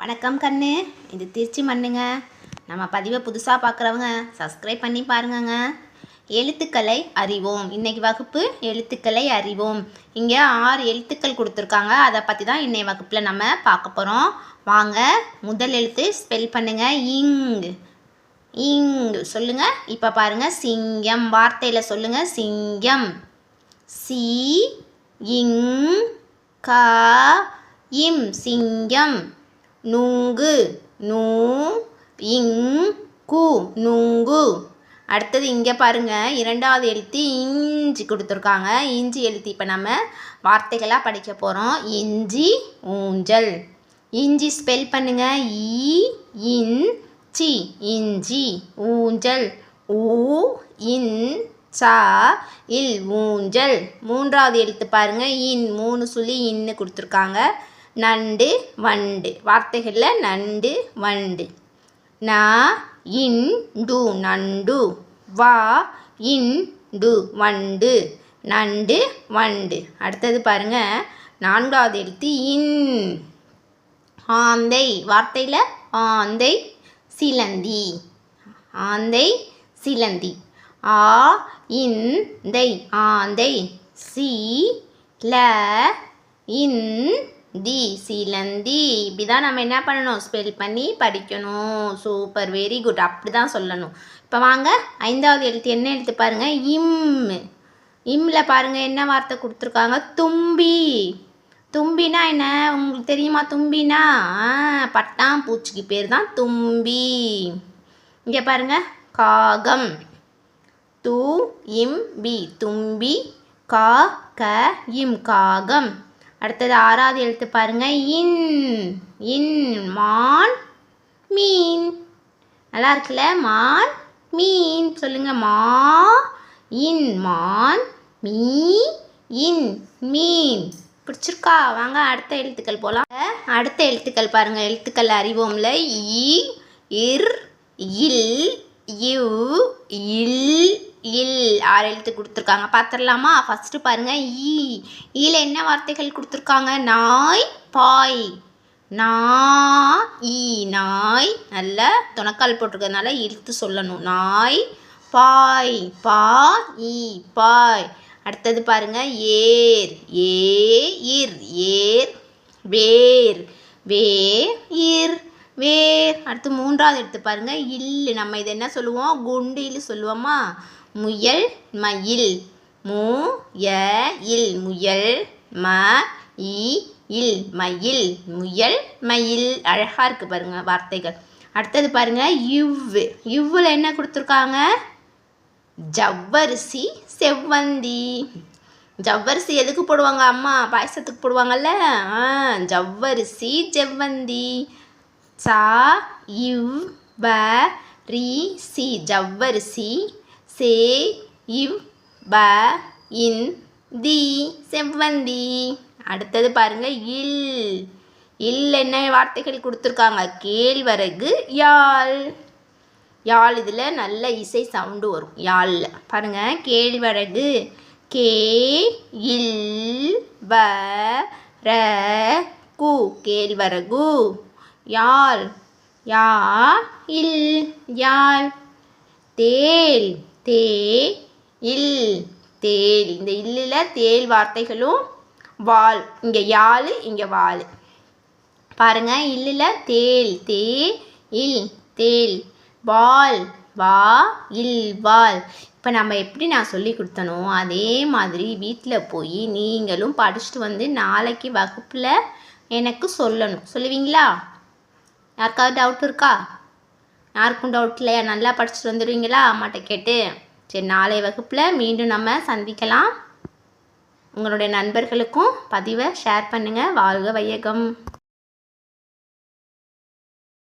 வணக்கம் கண்ணு, இது திருச்சி மண்ணுங்க. நம்ம பதிவை புதுசாக பார்க்குறவங்க சப்ஸ்கிரைப் பண்ணி பாருங்கங்க. எழுத்துக்களை அறிவோம். இன்றைக்கி வகுப்பு எழுத்துக்களை அறிவோம். இங்கே 6 எழுத்துக்கள் கொடுத்துருக்காங்க. அதை பற்றி தான் இன்றைய வகுப்பில் நம்ம பார்க்க போகிறோம். வாங்க, முதல் எழுத்து ஸ்பெல் பண்ணுங்கள். இங் சொல்லுங்கள். இப்போ பாருங்கள், சிங்கம். வார்த்தையில் சொல்லுங்கள், சிங்கம். சி இங் கா இம் சிங்கம். நுங்கு நூ இங் கு நுங்கு. அடுத்தது இங்கே பாருங்கள், இரண்டாவது எழுத்து இஞ்சி கொடுத்துருக்காங்க. இஞ்சி எழுத்து இப்போ நம்ம வார்த்தைகளாக படிக்க போகிறோம். இஞ்சி ஊஞ்சல். இஞ்சி ஸ்பெல் பண்ணுங்கள். இன் சி இஞ்சி. ஊஞ்சல் ஊ இன் சா இல் ஊஞ்சல். மூன்றாவது எழுத்து பாருங்கள், இன் 3 சுழி இன்னு கொடுத்துருக்காங்க. நண்டு வண்டு. வார்த்தைகளில் நண்டு வண்டு. ந இன் டு நண்டு. வா இன் டு வண்டு. நண்டு வண்டு. அடுத்தது பாருங்க, நான்காவது எழுத்து இன். ஆந்தை. வார்த்தையில் ஆந்தை சிலந்தி. ஆந்தை சிலந்தி. ஆ இன் தை ஆந்தை. சி ல இன் தி சிலந்தி. இப்படி தான் நம்ம என்ன பண்ணணும், ஸ்பெல் பண்ணி படிக்கணும். Super, very good. அப்படி தான் சொல்லணும். இப்போ வாங்க, ஐந்தாவது எழுத்து என்ன எழுத்து பாருங்கள், இம். இம்மில் பாருங்கள் என்ன வார்த்தை கொடுத்துருக்காங்க, தும்பி. தும்பினா என்ன உங்களுக்கு தெரியுமா? தும்பினா பட்டாம்பூச்சிக்கு பேர் தான் தும்பி. இங்கே பாருங்கள், காகம். து இம் பி தும்பி. கா க இம் காகம். அடுத்தது ஆறாவது எழுத்து பாருங்க, இன். இன் மான் மீன். நல்லா இருக்குல்ல? மான் மீன். சொல்லுங்க, மா இன் மான் மீ இன் மீன். பிடிச்சிருக்கா? வாங்க அடுத்த எழுத்துக்கள் போகலாம். அடுத்த எழுத்துக்கள் பாருங்க, எழுத்துக்கள் அறிவோம்ல. இ இர் இல் யு இல் இல் 6 எழுத்து கொடுத்துருக்காங்க. பார்த்துடலாமா? ஃபஸ்ட்டு பாருங்கள், ஈல என்ன வார்த்தைகள் கொடுத்துருக்காங்க, நாய் பாய். நா ஈ நாய். நல்ல துணக்கால் போட்டிருக்கிறதுனால இழுத்து சொல்லணும். நாய் பாய். பா ஈ பாய். அடுத்தது பாருங்கள், ஏர். ஏ இர் ஏர். வேர். வே இர் வேர். அடுத்து மூன்றாவது எடுத்து பாருங்கள், இல்லு. நம்ம இதை என்ன சொல்லுவோம், குண்டு இல்லு சொல்லுவோமா? முயல் மயில். மு ய இல் முயல். ம இ இல் மயில். முயல் மயில். அழகாக இருக்குது பாருங்கள் வார்த்தைகள். அடுத்தது பாருங்கள், இவ்வு. இவ்வில் என்ன கொடுத்துருக்காங்க, ஜவ்வரிசி செவ்வந்தி. ஜவ்வரிசி எதுக்கு போடுவாங்க அம்மா? பாயசத்துக்கு போடுவாங்கல்ல. ஜவ்வரிசி செவ்வந்தி. சா இவ் ப ரி சி ஜவ்வரிசி. சே இவ் ப இன் தி செவ்வந்தி. அடுத்தது பாருங்க, இல். இல் என்ன வார்த்தைகள் கொடுத்துருக்காங்க, கேழ்வரகு யாழ். யாழ் இதில் நல்ல இசை சவுண்டு வரும் யாழில். பாருங்க, கேழ்வரகு. கே இல் வ ர கு கேழ்வரகு. யாழ். யா இல் யாழ். தேல். தே இல் தேல். இந்த இல்லில் தேல் வார்த்தைகளும் வால். இங்கே யாழ், இங்கே வால். பாருங்க, இல்லில் தேல். தே இல் தேல். வால். வா இல் வால். இப்போ நம்ம எப்படி நான் சொல்லி கொடுத்தனோ அதே மாதிரி வீட்டில் போய் நீங்களும் படிச்சுட்டு வந்து நாளைக்கு வகுப்பில் எனக்கு சொல்லணும். சொல்லுவீங்களா? யாருக்காவது டவுட் இருக்கா? யாருக்கும் டவுட் இல்லையா? நல்லா படிச்சுட்டு வந்துடுவீங்களா அம்மாட்ட கேட்டு? சரி, நாளை வகுப்பில் மீண்டும் நம்ம சந்திக்கலாம். உங்களுடைய நண்பர்களுக்கும் பதிவை ஷேர் பண்ணுங்கள். வாழ்க வையகம்.